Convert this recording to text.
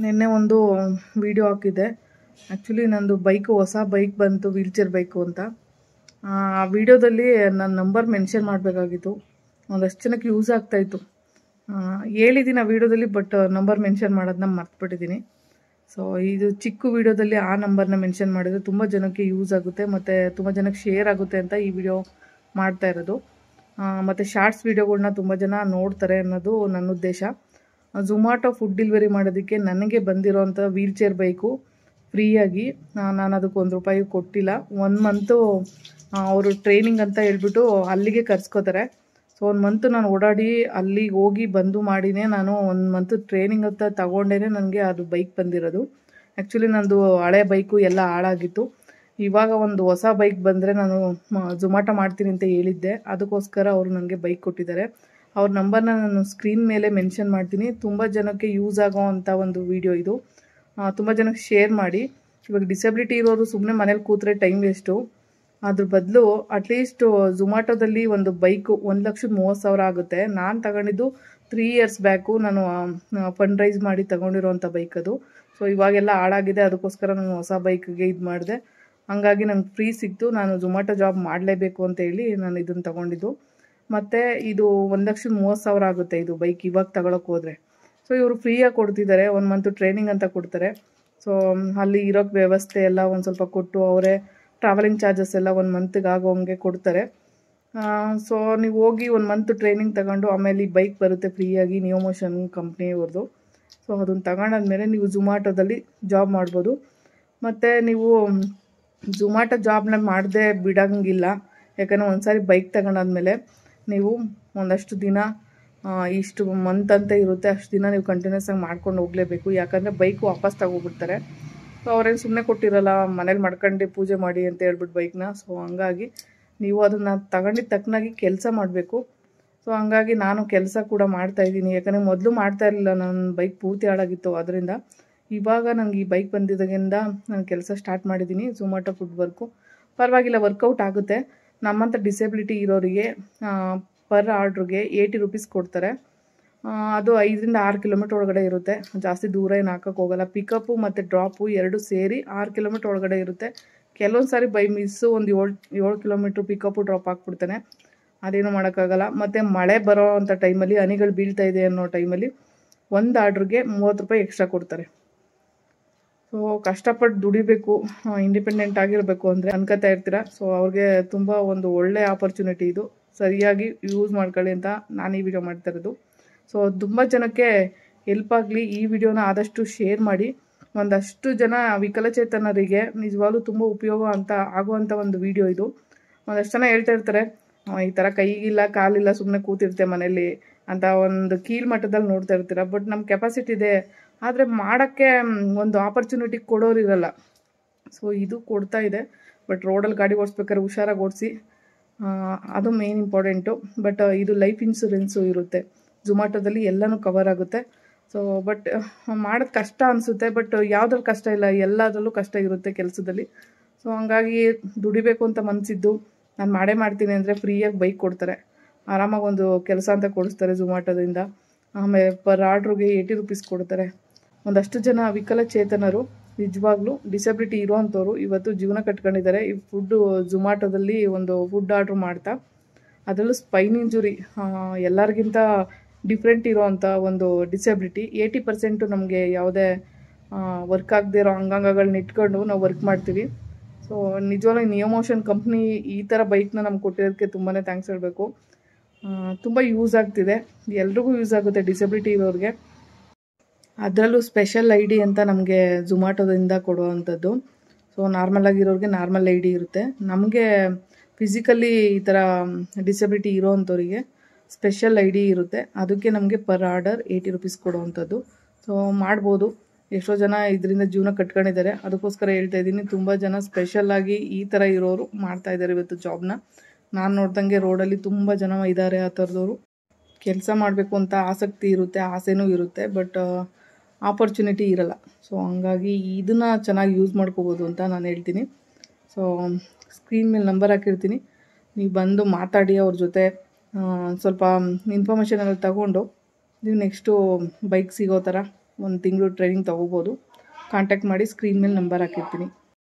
ನಿನ್ನೆ ಒಂದು ವಿಡಿಯೋ ಹಾಕಿದ್ದೆ. ಆ್ಯಕ್ಚುಲಿ ನಂದು ಬೈಕು ಹೊಸ ಬೈಕ್ ಬಂತು, ವೀಲ್ ಚೇರ್ ಬೈಕು ಅಂತ. ಆ ವಿಡಿಯೋದಲ್ಲಿ ನನ್ನ ನಂಬರ್ ಮೆನ್ಷನ್ ಮಾಡಬೇಕಾಗಿತ್ತು. ಒಂದಷ್ಟು ಜನಕ್ಕೆ ಯೂಸ್ ಆಗ್ತಾಯಿತ್ತು. ಹೇಳಿದ್ದೀನಿ ಆ ವಿಡಿಯೋದಲ್ಲಿ, ಬಟ್ ನಂಬರ್ ಮೆನ್ಷನ್ ಮಾಡೋದನ್ನ ಮರ್ತುಬಿಟ್ಟಿದ್ದೀನಿ. ಸೊ ಇದು ಚಿಕ್ಕ ವಿಡಿಯೋದಲ್ಲಿ ಆ ನಂಬರ್ನ ಮೆನ್ಷನ್ ಮಾಡಿದರೆ ತುಂಬ ಜನಕ್ಕೆ ಯೂಸ್ ಆಗುತ್ತೆ ಮತ್ತು ತುಂಬ ಜನಕ್ಕೆ ಶೇರ್ ಆಗುತ್ತೆ ಅಂತ ಈ ವಿಡಿಯೋ ಮಾಡ್ತಾ ಇರೋದು. ಮತ್ತು ಶಾರ್ಟ್ಸ್ ವಿಡಿಯೋಗಳ್ನ ತುಂಬ ಜನ ನೋಡ್ತಾರೆ ಅನ್ನೋದು ನನ್ನ ಉದ್ದೇಶ. ಝೊಮ್ಯಾಟೊ ಫುಡ್ ಡೆಲಿವರಿ ಮಾಡೋದಕ್ಕೆ ನನಗೆ ಬಂದಿರೋಂಥ ವೀಲ್ ಚೇರ್ ಬೈಕು ಫ್ರೀಯಾಗಿ, ನಾನು ಅದಕ್ಕೆ ₹1 ಕೊಟ್ಟಿಲ್ಲ. 1 ಮಂತು ಅವರು ಟ್ರೈನಿಂಗ್ ಅಂತ ಹೇಳ್ಬಿಟ್ಟು ಅಲ್ಲಿಗೆ ಕರ್ಸ್ಕೋತಾರೆ. ಸೊ 1 ಮಂತು ನಾನು ಓಡಾಡಿ ಅಲ್ಲಿಗೆ ಹೋಗಿ ಬಂದು ಮಾಡಿನೇ ನಾನು 1 ಮಂತು ಟ್ರೈನಿಂಗ್ ಅಂತ ತಗೊಂಡೇ ನನಗೆ ಅದು ಬೈಕ್ ಬಂದಿರೋದು. ಆ್ಯಕ್ಚುಲಿ ನಂದು ಹಳೆ ಬೈಕು ಎಲ್ಲ ಹಾಳಾಗಿತ್ತು. ಇವಾಗ ಒಂದು ಹೊಸ ಬೈಕ್ ಬಂದರೆ ನಾನು ಝೊಮ್ಯಾಟೊ ಮಾಡ್ತೀನಿ ಅಂತ ಹೇಳಿದ್ದೆ. ಅದಕ್ಕೋಸ್ಕರ ಅವರು ನನಗೆ ಬೈಕ್ ಕೊಟ್ಟಿದ್ದಾರೆ. ಅವ್ರ ನಂಬರ್ನ ನಾನು ಸ್ಕ್ರೀನ್ ಮೇಲೆ ಮೆನ್ಷನ್ ಮಾಡ್ತೀನಿ. ತುಂಬ ಜನಕ್ಕೆ ಯೂಸ್ ಆಗೋ ಅಂಥ ಒಂದು ವಿಡಿಯೋ ಇದು. ತುಂಬ ಜನಕ್ಕೆ ಶೇರ್ ಮಾಡಿ. ಇವಾಗ ಡಿಸೆಬಿಲಿಟಿ ಇರೋರು ಸುಮ್ಮನೆ ಮನೇಲಿ ಕೂತ್ರೆ ಟೈಮ್ ವೇಸ್ಟು. ಅದ್ರ ಬದಲು ಅಟ್ಲೀಸ್ಟ್ ಝೊಮ್ಯಾಟೊದಲ್ಲಿ ಒಂದು ಬೈಕು 1,30,000 ಆಗುತ್ತೆ. ನಾನು ತಗೊಂಡಿದ್ದು 3 ಇಯರ್ಸ್ ಬ್ಯಾಕು. ನಾನು ಫಂಡ್ ರೈಸ್ ಮಾಡಿ ತಗೊಂಡಿರೋಂಥ ಬೈಕ್ ಅದು. ಸೊ ಇವಾಗೆಲ್ಲ ಹಾಳಾಗಿದೆ. ಅದಕ್ಕೋಸ್ಕರ ನಾನು ಹೊಸ ಬೈಕ್ಗೆ ಇದು ಮಾಡಿದೆ. ಹಾಗಾಗಿ ನಂಗೆ ಫ್ರೀ ಸಿಕ್ತು. ನಾನು ಝೊಮ್ಯಾಟೊ ಜಾಬ್ ಮಾಡಲೇಬೇಕು ಅಂತ ಹೇಳಿ ನಾನು ಇದನ್ನು ತಗೊಂಡಿದ್ದು. ಮತ್ತು ಇದು 1,30,000 ಆಗುತ್ತೆ ಇದು ಬೈಕ್ ಇವಾಗ ತಗೊಳಕ್ಕೆ ಹೋದರೆ. ಸೊ ಇವರು ಫ್ರೀಯಾಗಿ ಕೊಡ್ತಿದ್ದಾರೆ. 1 ಮಂತು ಟ್ರೈನಿಂಗ್ ಅಂತ ಕೊಡ್ತಾರೆ. ಸೊ ಅಲ್ಲಿ ಇರೋಕ್ಕೆ ವ್ಯವಸ್ಥೆ ಎಲ್ಲ ಒಂದು ಸ್ವಲ್ಪ ಕೊಟ್ಟು ಅವರೇ ಟ್ರಾವೆಲಿಂಗ್ ಚಾರ್ಜಸ್ ಎಲ್ಲ 1 ಮಂತಿಗೆ ಆಗೋಂಗೆ ಕೊಡ್ತಾರೆ. ಸೊ ನೀವು ಹೋಗಿ 1 ಮಂತ್ ಟ್ರೈನಿಂಗ್ ತಗೊಂಡು ಆಮೇಲೆ ಈ ಬೈಕ್ ಬರುತ್ತೆ ಫ್ರೀಯಾಗಿ, ನಿಯೋ ಮೋಷನ್ ಕಂಪ್ನಿಯವ್ರದ್ದು. ಸೊ ಅದನ್ನು ತಗೊಂಡಾದ್ಮೇಲೆ ನೀವು ಝೊಮ್ಯಾಟೊದಲ್ಲಿ ಜಾಬ್ ಮಾಡ್ಬೋದು. ಮತ್ತು ನೀವು ಝೊಮ್ಯಾಟೊ ಜಾಬ್ನ ಮಾಡದೆ ಬಿಡೋಂಗಿಲ್ಲ. ಯಾಕಂದರೆ ಒಂದು ಸಾರಿ ಬೈಕ್ ತಗೊಂಡಾದ್ಮೇಲೆ ನೀವು ಒಂದಷ್ಟು ದಿನ ಇಷ್ಟು ಮಂತ್ ಅಂತ ಇರುತ್ತೆ, ಅಷ್ಟು ದಿನ ನೀವು ಕಂಟಿನ್ಯೂಸ್ ಆಗಿ ಮಾಡ್ಕೊಂಡು ಹೋಗಲೇಬೇಕು. ಯಾಕಂದರೆ ಬೈಕ್ ವಾಪಸ್ ತಗೋಬಿಡ್ತಾರೆ. ಸೊ ಅವ್ರೇನು ಸುಮ್ಮನೆ ಕೊಟ್ಟಿರಲ್ಲ, ಮನೇಲಿ ಮಾಡ್ಕೊಂಡು ಪೂಜೆ ಮಾಡಿ ಅಂತ ಹೇಳ್ಬಿಟ್ಟು ಬೈಕ್ನ. ಸೊ ಹಂಗಾಗಿ ನೀವು ಅದನ್ನು ತಗೊಂಡಿದ್ದ ತಕ್ಕನಾಗಿ ಕೆಲಸ ಮಾಡಬೇಕು. ಸೊ ಹಂಗಾಗಿ ನಾನು ಕೆಲಸ ಕೂಡ ಮಾಡ್ತಾಯಿದ್ದೀನಿ. ಯಾಕಂದರೆ ಮೊದಲು ಮಾಡ್ತಾ ಇರಲಿಲ್ಲ, ನನ್ನ ಬೈಕ್ ಪೂರ್ತಿ ಹಾಳಾಗಿತ್ತು. ಅದರಿಂದ ಇವಾಗ ನನಗೆ ಈ ಬೈಕ್ ಬಂದಿದ್ದಾಗಿಂದ ನಾನು ಕೆಲಸ ಸ್ಟಾರ್ಟ್ ಮಾಡಿದ್ದೀನಿ. ಝೊಮ್ಯಾಟೊ ಫುಡ್ ವರ್ಕು ಪರವಾಗಿಲ್ಲ, ವರ್ಕೌಟ್ ಆಗುತ್ತೆ. ನಮ್ಮಂಥ ಡಿಸೆಬಿಲಿಟಿ ಇರೋರಿಗೆ ಪರ್ ಆರ್ಡ್ರಿಗೆ ₹80 ಕೊಡ್ತಾರೆ. ಅದು 5ರಿಂದ 6 ಕಿಲೋಮೀಟ್ರ್ ಒಳಗಡೆ ಇರುತ್ತೆ. ಜಾಸ್ತಿ ದೂರ ಏನು ಹಾಕೋಕ್ಕೆ ಹೋಗಲ್ಲ. ಪಿಕಪ್ಪು ಮತ್ತು ಡ್ರಾಪು 2 ಸೇರಿ 6 ಕಿಲೋಮೀಟ್ರ್ ಒಳಗಡೆ ಇರುತ್ತೆ. ಕೆಲವೊಂದು ಸಾರಿ ಬೈ ಮಿಸ್ಸು ಒಂದು 7 ಕಿಲೋಮೀಟ್ರ್ ಪಿಕಪ್ಪು ಡ್ರಾಪ್ ಹಾಕ್ಬಿಡ್ತಾನೆ. ಅದೇನು ಮಾಡೋಕ್ಕಾಗಲ್ಲ. ಮತ್ತು ಮಳೆ ಬರೋ ಅಂಥ ಟೈಮಲ್ಲಿ, ಹನಿಗಳು ಬೀಳ್ತಾ ಇದೆ ಅನ್ನೋ ಟೈಮಲ್ಲಿ ಒಂದು ಆರ್ಡ್ರಿಗೆ ₹30 ಎಕ್ಸ್ಟ್ರಾ ಕೊಡ್ತಾರೆ. ಸೊ ಕಷ್ಟಪಟ್ಟು ದುಡಿಬೇಕು, ಇಂಡಿಪೆಂಡೆಂಟ್ ಆಗಿರಬೇಕು ಅಂದರೆ ಅನ್ಕೋತಾ ಇರ್ತೀರ. ಸೊ ಅವ್ರಿಗೆ ತುಂಬ ಒಂದು ಒಳ್ಳೆ ಆಪರ್ಚುನಿಟಿ ಇದು. ಸರಿಯಾಗಿ ಯೂಸ್ ಮಾಡ್ಕೊಳ್ಳಿ ಅಂತ ನಾನು ಈ ವಿಡಿಯೋ ಮಾಡ್ತಾ ಇರೋದು. ಸೊ ತುಂಬ ಜನಕ್ಕೆ ಹೆಲ್ಪ್ ಆಗಲಿ, ಈ ವಿಡಿಯೋನ ಆದಷ್ಟು ಶೇರ್ ಮಾಡಿ. ಒಂದಷ್ಟು ಜನ ವಿಕಲಚೇತನರಿಗೆ ನಿಜವಾಗ್ಲೂ ತುಂಬ ಉಪಯೋಗ ಅಂತ ಆಗುವಂಥ ಒಂದು ವಿಡಿಯೋ ಇದು. ಒಂದಷ್ಟು ಜನ ಹೇಳ್ತಾ ಇರ್ತಾರೆ, ಈ ಥರ ಕೈಗಿಲ್ಲ ಕಾಲಿಲ್ಲ ಸುಮ್ಮನೆ ಕೂತಿರ್ತೆ ಮನೇಲಿ ಅಂತ ಒಂದು ಕೀಳು ಮಟ್ಟದಲ್ಲಿ ನೋಡ್ತಾ ಇರ್ತೀರ. ಬಟ್ ನಮ್ಮ ಕೆಪಾಸಿಟಿ ಇದೆ, ಆದರೆ ಮಾಡೋಕ್ಕೆ ಒಂದು ಆಪರ್ಚುನಿಟಿ ಕೊಡೋರಿರಲ್ಲ. ಸೊ ಇದು ಕೊಡ್ತಾ ಇದೆ. ಬಟ್ ರೋಡಲ್ಲಿ ಗಾಡಿ ಓಡಿಸ್ಬೇಕಾದ್ರೆ ಹುಷಾರಾಗಿ ಓಡಿಸಿ, ಅದು ಮೇನ್ ಇಂಪಾರ್ಟೆಂಟು. ಬಟ್ ಇದು ಲೈಫ್ ಇನ್ಶೂರೆನ್ಸು ಇರುತ್ತೆ. ಝೊಮ್ಯಾಟೊದಲ್ಲಿ ಎಲ್ಲನೂ ಕವರ್ ಆಗುತ್ತೆ. ಸೊ ಬಟ್ ಮಾಡೋದು ಕಷ್ಟ ಅನಿಸುತ್ತೆ. ಬಟ್ ಯಾವುದ್ರಲ್ಲಿ ಕಷ್ಟ ಇಲ್ಲ, ಎಲ್ಲದರಲ್ಲೂ ಕಷ್ಟ ಇರುತ್ತೆ ಕೆಲಸದಲ್ಲಿ. ಸೊ ಹಂಗಾಗಿ ದುಡಿಬೇಕು ಅಂತ ಮನಸ್ಸಿದ್ದು ನಾನು ಮಾಡ್ತೀನಿ ಅಂದರೆ ಫ್ರೀಯಾಗಿ ಬೈಕ್ ಕೊಡ್ತಾರೆ. ಆರಾಮಾಗಿ ಒಂದು ಕೆಲಸ ಅಂತ ಕೊಡಿಸ್ತಾರೆ ಝೊಮ್ಯಾಟೊದಿಂದ. ಆಮೇಲೆ ಪರ್ ಆರ್ಡ್ರಿಗೆ ₹80 ಕೊಡ್ತಾರೆ. ಒಂದಷ್ಟು ಜನ ವಿಕಲಚೇತನರು ನಿಜವಾಗ್ಲೂ ಡಿಸೆಬಿಲಿಟಿ ಇರೋವಂಥವ್ರು ಇವತ್ತು ಜೀವನ ಕಟ್ಕೊಂಡಿದ್ದಾರೆ. ಈ ಫುಡ್ಡು ಝೊಮ್ಯಾಟೊದಲ್ಲಿ ಒಂದು ಫುಡ್ ಆರ್ಡ್ರ್ ಮಾಡ್ತಾ, ಅದರಲ್ಲೂ ಸ್ಪೈನ್ ಇಂಜುರಿ ಎಲ್ಲರಿಗಿಂತ ಡಿಫ್ರೆಂಟ್ ಇರೋವಂಥ ಒಂದು ಡಿಸೆಬಿಲಿಟಿ. 80% ನಮಗೆ ಯಾವುದೇ ವರ್ಕ್ ಆಗದೆ ಇರೋ ಅಂಗಾಂಗಗಳನ್ನ ಇಟ್ಕೊಂಡು ನಾವು ವರ್ಕ್ ಮಾಡ್ತೀವಿ. ಸೊ ನಿಜವಾಗ್ಲೂ ನಿಯೋ ಮೋಷನ್ ಕಂಪ್ನಿ ಈ ಥರ ಬೈಕ್ನ ನಮ್ಗೆ ಕೊಟ್ಟಿರೋದಕ್ಕೆ ತುಂಬಾ ಥ್ಯಾಂಕ್ಸ್ ಹೇಳಬೇಕು. ತುಂಬ ಯೂಸ್ ಆಗ್ತಿದೆ, ಎಲ್ರಿಗೂ ಯೂಸ್ ಆಗುತ್ತೆ ಡಿಸೆಬಿಲಿಟಿ ಇರೋರಿಗೆ. ಅದರಲ್ಲೂ ಸ್ಪೆಷಲ್ ID ಅಂತ ನಮಗೆ ಝೊಮ್ಯಾಟೊದಿಂದ ಕೊಡುವಂಥದ್ದು. ಸೊ ನಾರ್ಮಲ್ ಆಗಿರೋರಿಗೆ ನಾರ್ಮಲ್ ID ಇರುತ್ತೆ. ನಮಗೆ ಫಿಸಿಕಲಿ ಈ ಥರ ಡಿಸೆಬಿಲಿಟಿ ಇರೋವಂಥವ್ರಿಗೆ ಸ್ಪೆಷಲ್ ID ಇರುತ್ತೆ. ಅದಕ್ಕೆ ನಮಗೆ ಪರ್ ಆರ್ಡರ್ ₹80 ಕೊಡುವಂಥದ್ದು. ಸೊ ಮಾಡ್ಬೋದು. ಎಷ್ಟೋ ಜನ ಇದರಿಂದ ಜೀವನ ಕಟ್ಕೊಂಡಿದ್ದಾರೆ. ಅದಕ್ಕೋಸ್ಕರ ಹೇಳ್ತಾ ಇದ್ದೀನಿ, ತುಂಬ ಜನ ಸ್ಪೆಷಲ್ಲಾಗಿ ಈ ಥರ ಇರೋರು ಮಾಡ್ತಾಯಿದ್ದಾರೆ ಇವತ್ತು ಜಾಬ್ನ. ನಾನು ನೋಡ್ದಂಗೆ ರೋಡಲ್ಲಿ ತುಂಬ ಜನ ಇದ್ದಾರೆ ಆ ಥರದವರು. ಕೆಲಸ ಮಾಡಬೇಕು ಅಂತ ಆಸಕ್ತಿ ಇರುತ್ತೆ, ಆಸೆನೂ ಇರುತ್ತೆ, ಬಟ್ ಆಪರ್ಚುನಿಟಿ ಇರಲ್ಲ. ಸೊ ಹಂಗಾಗಿ ಇದನ್ನು ಚೆನ್ನಾಗಿ ಯೂಸ್ ಮಾಡ್ಕೋಬೋದು ಅಂತ ನಾನು ಹೇಳ್ತೀನಿ. ಸೊ ಸ್ಕ್ರೀನ್ ಮೇಲೆ ನಂಬರ್ ಹಾಕಿರ್ತೀನಿ, ನೀವು ಬಂದು ಮಾತಾಡಿ ಅವ್ರ ಜೊತೆ. ಸ್ವಲ್ಪ ಇನ್ಫಾರ್ಮೇಷನ್ ಎಲ್ಲ ತಗೊಂಡು ನೀವು ನೆಕ್ಸ್ಟು ಬೈಕ್ ಸಿಗೋ ಥರ 1 ತಿಂಗಳು ಟ್ರೈನಿಂಗ್ ತೊಗೋಬೋದು. ಕಾಂಟ್ಯಾಕ್ಟ್ ಮಾಡಿ, ಸ್ಕ್ರೀನ್ ಮೇಲೆ ನಂಬರ್ ಹಾಕಿರ್ತೀನಿ.